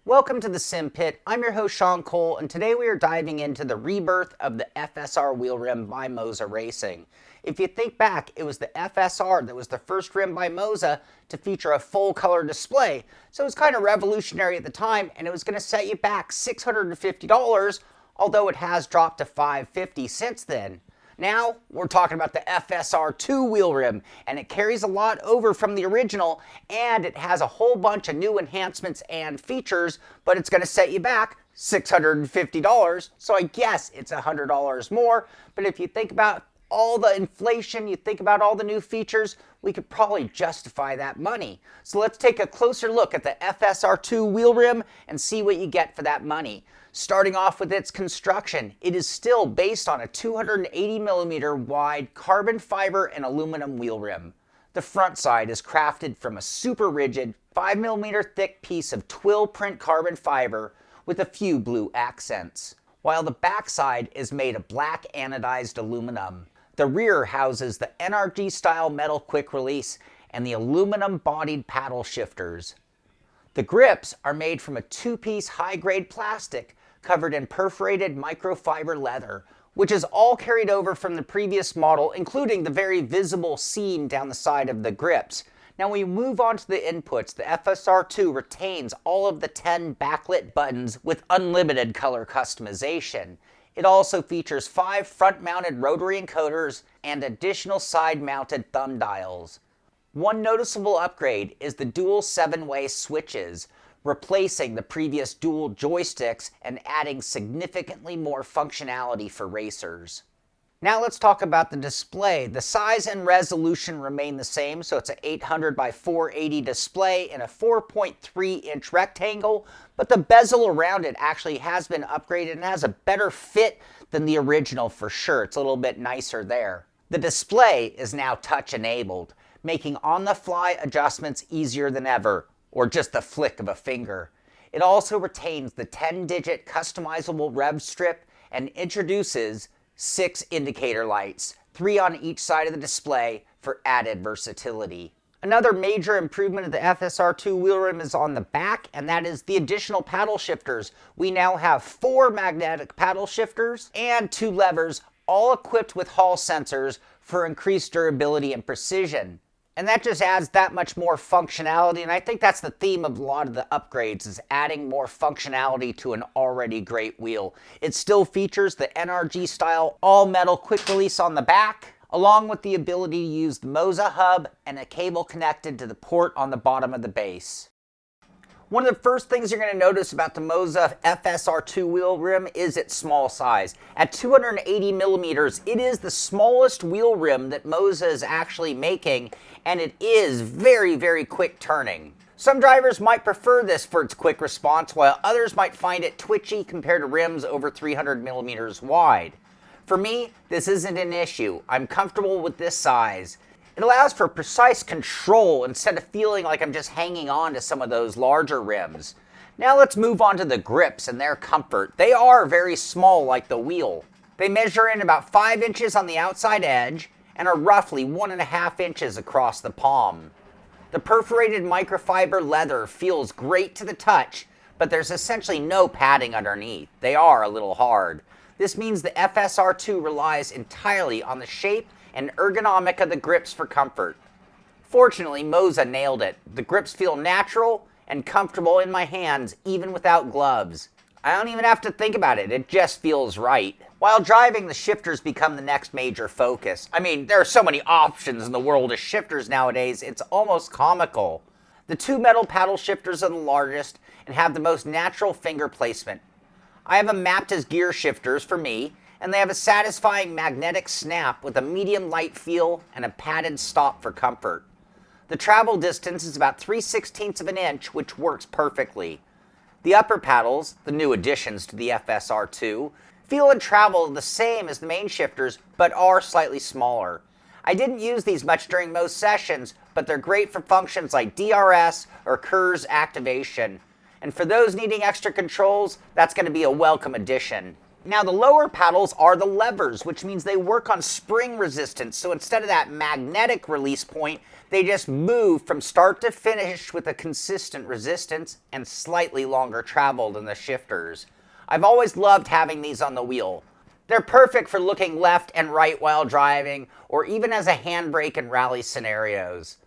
Welcome to the Simpit. I'm your host Sean Cole, and today we are diving into the rebirth of the FSR wheel rim by Moza Racing. If you think back, it was the FSR that was the first rim by Moza to feature a full color display, so it was kind of revolutionary at the time, and it was going to set you back $650, although it has dropped to $550 since then. Now, we're talking about the FSR2 wheel rim, and it carries a lot over from the original, and it has a whole bunch of new enhancements and features, but it's going to set you back $650, so I guess it's $100 more. But if you think about all the inflation, you think about all the new features, we could probably justify that money. So let's take a closer look at the FSR2 wheel rim and see what you get for that money. Starting off with its construction, it is still based on a 280mm wide carbon fiber and aluminum wheel rim. The front side is crafted from a super rigid 5mm thick piece of twill print carbon fiber with a few blue accents, while the back side is made of black anodized aluminum. The rear houses the NRG style metal quick release and the aluminum bodied paddle shifters. The grips are made from a two-piece high-grade plastic covered in perforated microfiber leather, which is all carried over from the previous model, including the very visible seam down the side of the grips. Now when we move on to the inputs, the FSR2 retains all of the 10 backlit buttons with unlimited color customization. It also features 5 front-mounted rotary encoders and additional side-mounted thumb dials. One noticeable upgrade is the dual 7-way switches, replacing the previous dual joysticks and adding significantly more functionality for racers. Now let's talk about the display. The size and resolution remain the same, so it's an 800 by 480 display in a 4.3-inch rectangle, but the bezel around it actually has been upgraded and has a better fit than the original for sure. It's a little bit nicer there. The display is now touch-enabled, making on-the-fly adjustments easier than ever, or just the flick of a finger. It also retains the 10-digit customizable rev strip and introduces 6 indicator lights, 3 on each side of the display for added versatility. Another major improvement of the FSR2 wheel rim is on the back, and that is the additional paddle shifters. We now have 4 magnetic paddle shifters and 2 levers, all equipped with Hall sensors for increased durability and precision. And that just adds that much more functionality, and I think that's the theme of a lot of the upgrades, is adding more functionality to an already great wheel. It still features the NRG style all-metal quick release on the back, along with the ability to use the Moza hub and a cable connected to the port on the bottom of the base. One of the first things you're going to notice about the Moza FSR2 wheel rim is its small size. At 280mm, it is the smallest wheel rim that Moza is actually making, and it is very, very quick turning. Some drivers might prefer this for its quick response, while others might find it twitchy compared to rims over 300mm wide. For me, this isn't an issue. I'm comfortable with this size. It allows for precise control instead of feeling like I'm just hanging on to some of those larger rims. Now let's move on to the grips and their comfort. They are very small like the wheel. They measure in about 5 inches on the outside edge and are roughly 1.5 inches across the palm. The perforated microfiber leather feels great to the touch, but there's essentially no padding underneath. They are a little hard. This means the FSR2 relies entirely on the shape and ergonomic of the grips for comfort. Fortunately, Moza nailed it. The grips feel natural and comfortable in my hands even without gloves. I don't even have to think about it, it just feels right. While driving, the shifters become the next major focus. I mean, there are so many options in the world of shifters nowadays, it's almost comical. The 2 metal paddle shifters are the largest and have the most natural finger placement. I have them mapped as gear shifters for me, and they have a satisfying magnetic snap with a medium light feel and a padded stop for comfort. The travel distance is about 3/16 of an inch, which works perfectly. The upper paddles, the new additions to the FSR2, feel and travel the same as the main shifters, but are slightly smaller. I didn't use these much during most sessions, but they're great for functions like DRS or KERS activation. And for those needing extra controls, that's going to be a welcome addition. Now the lower paddles are the levers, which means they work on spring resistance. So instead of that magnetic release point, they just move from start to finish with a consistent resistance and slightly longer travel than the shifters. I've always loved having these on the wheel. They're perfect for looking left and right while driving, or even as a handbrake in rally scenarios.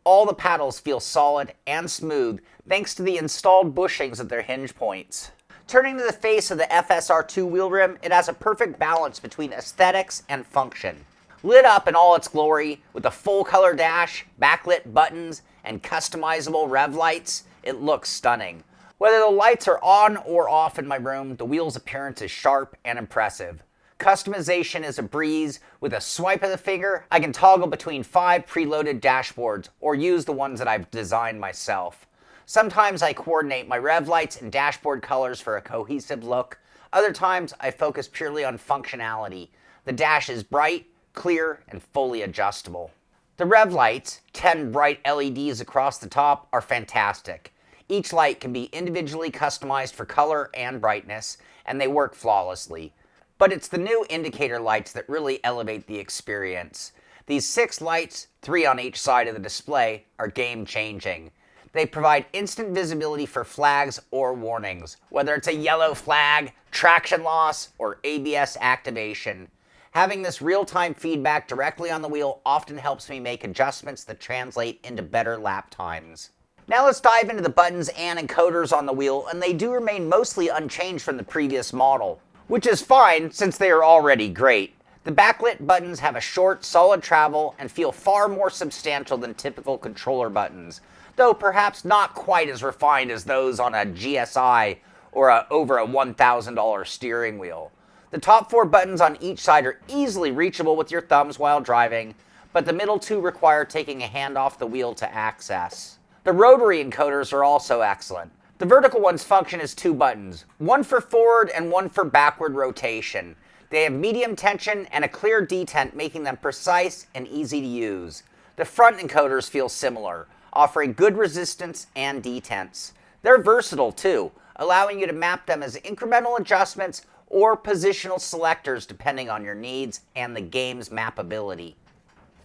All the paddles feel solid and smooth thanks to the installed bushings at their hinge points. Turning to the face of the FSR2 wheel rim, it has a perfect balance between aesthetics and function. Lit up in all its glory with a full color dash, backlit buttons, and customizable rev lights, it looks stunning. Whether the lights are on or off in my room, the wheel's appearance is sharp and impressive. Customization is a breeze. With a swipe of the finger, I can toggle between 5 preloaded dashboards or use the ones that I've designed myself. Sometimes I coordinate my rev lights and dashboard colors for a cohesive look. Other times I focus purely on functionality. The dash is bright, clear, and fully adjustable. The rev lights, 10 bright LEDs across the top, are fantastic. Each light can be individually customized for color and brightness, and they work flawlessly. But it's the new indicator lights that really elevate the experience. These 6 lights, 3 on each side of the display, are game-changing. They provide instant visibility for flags or warnings, whether it's a yellow flag, traction loss, or ABS activation. Having this real-time feedback directly on the wheel often helps me make adjustments that translate into better lap times. Now let's dive into the buttons and encoders on the wheel, and they do remain mostly unchanged from the previous model, which is fine since they are already great. The backlit buttons have a short, solid travel and feel far more substantial than typical controller buttons, though perhaps not quite as refined as those on a GSI or over a $1,000 steering wheel. The top 4 buttons on each side are easily reachable with your thumbs while driving, but the middle 2 require taking a hand off the wheel to access. The rotary encoders are also excellent. The vertical ones function as 2 buttons, one for forward and one for backward rotation. They have medium tension and a clear detent, making them precise and easy to use. The front encoders feel similar, offering good resistance and detents. They're versatile too, allowing you to map them as incremental adjustments or positional selectors depending on your needs and the game's mapability.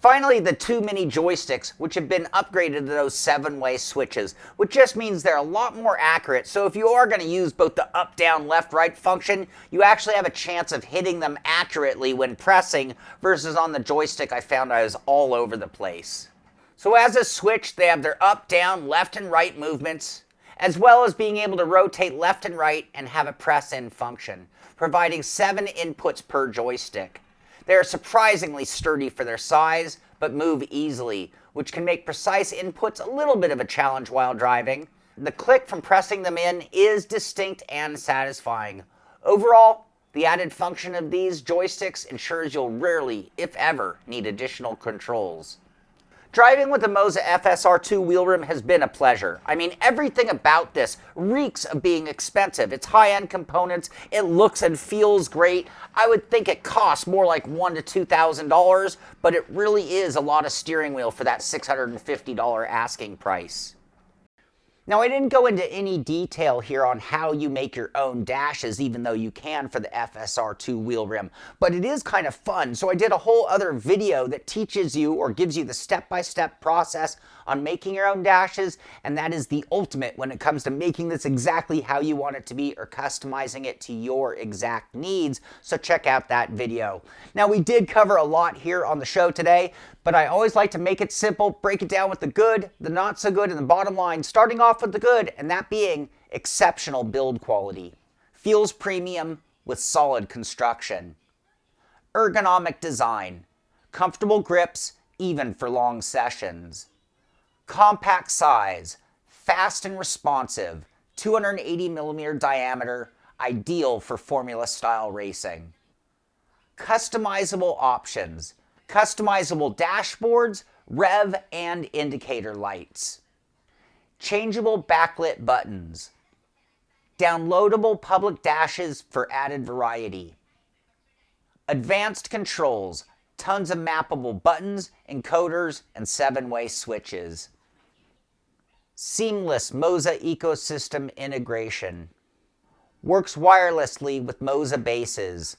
Finally, the 2 mini joysticks, which have been upgraded to those 7-way switches, which just means they're a lot more accurate. So if you are going to use both the up, down, left, right function, you actually have a chance of hitting them accurately when pressing, versus on the joystick I found I was all over the place. So as a switch, they have their up, down, left, and right movements, as well as being able to rotate left and right and have a press-in function, providing 7 inputs per joystick. They are surprisingly sturdy for their size, but move easily, which can make precise inputs a little bit of a challenge while driving. The click from pressing them in is distinct and satisfying. Overall, the added function of these joysticks ensures you'll rarely, if ever, need additional controls. Driving with the Moza FSR2 wheel rim has been a pleasure. I mean, everything about this reeks of being expensive. It's high-end components, it looks and feels great. I would think it costs more like $1,000 to $2,000, but it really is a lot of steering wheel for that $650 asking price. Now, I didn't go into any detail here on how you make your own dashes, even though you can for the FSR2 wheel rim, but it is kind of fun. So I did a whole other video that teaches you or gives you the step-by-step process on making your own dashes, and that is the ultimate when it comes to making this exactly how you want it to be or customizing it to your exact needs. So check out that video. Now, we did cover a lot here on the show today, but I always like to make it simple, break it down with the good, the not so good, and the bottom line, starting off with the good, and that being exceptional build quality. Feels premium with solid construction. Ergonomic design. Comfortable grips, even for long sessions. Compact size. Fast and responsive. 280mm diameter, ideal for formula-style racing. Customizable options. Customizable dashboards, rev and indicator lights. Changeable backlit buttons. Downloadable public dashes for added variety. Advanced controls, tons of mappable buttons, encoders, and 7-way switches. Seamless Moza ecosystem integration. Works wirelessly with Moza bases.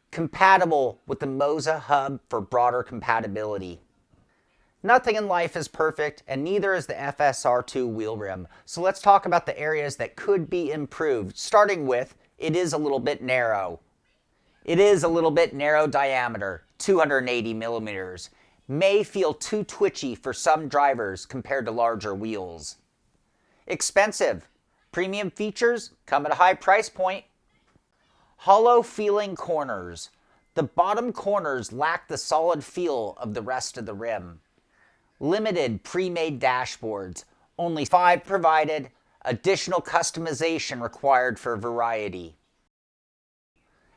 Compatible with the Moza hub for broader compatibility. Nothing in life is perfect, and neither is the FSR2 wheel rim. So let's talk about the areas that could be improved, starting with it is a little bit narrow. It is a little bit narrow diameter, 280 millimeters. May feel too twitchy for some drivers compared to larger wheels. Expensive. Premium features come at a high price point. Hollow feeling corners. The bottom corners lack the solid feel of the rest of the rim. Limited pre-made dashboards. Only 5 provided. Additional customization required for variety.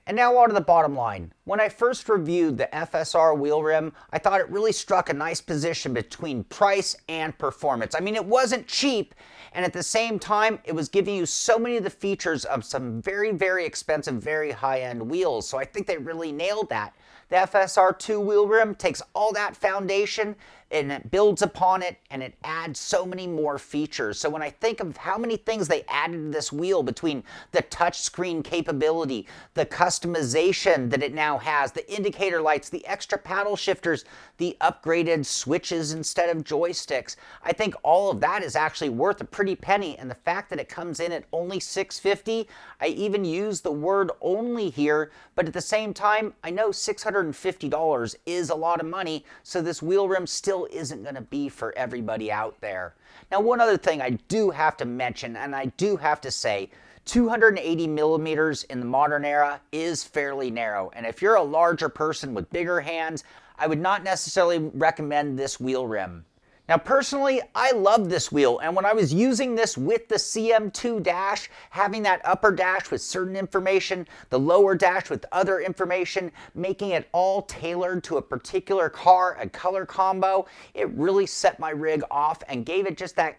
And now on to the bottom line. When I first reviewed the FSR wheel rim, I thought it really struck a nice position between price and performance. I mean, it wasn't cheap, and at the same time, it was giving you so many of the features of some very, very expensive, very high-end wheels. So I think they really nailed that. The FSR2 wheel rim takes all that foundation and it builds upon it, and it adds so many more features. So when I think of how many things they added to this wheel, between the touchscreen capability, the customization that it now has, the indicator lights, the extra paddle shifters, the upgraded switches instead of joysticks, I think all of that is actually worth a pretty penny. And the fact that it comes in at only $650, I even use the word only here, but at the same time, I know $650 is a lot of money, so this wheel rim still isn't going to be for everybody out there. Now, one other thing I do have to mention, and I do have to say, 280 millimeters in the modern era is fairly narrow, and if you're a larger person with bigger hands, I would not necessarily recommend this wheel rim. Now personally, I love this wheel, and when I was using this with the CM2 dash, having that upper dash with certain information, the lower dash with other information, making it all tailored to a particular car, a color combo, it really set my rig off and gave it just that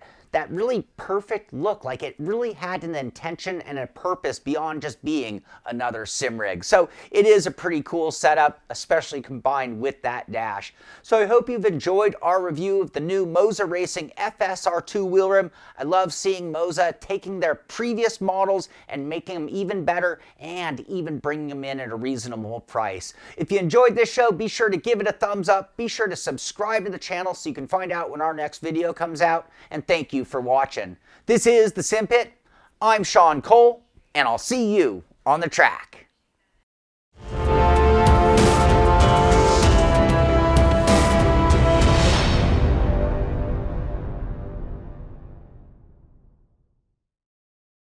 really perfect look, like it really had an intention and a purpose beyond just being another sim rig. So it is a pretty cool setup, especially combined with that dash. So I hope you've enjoyed our review of the new Moza Racing FSR2 wheel rim. I love seeing Moza taking their previous models and making them even better, and even bringing them in at a reasonable price. If you enjoyed this show, be sure to give it a thumbs up. Be sure to subscribe to the channel so you can find out when our next video comes out. And thank you for watching. This is the Simpit. I'm Sean Cole, and I'll see you on the track.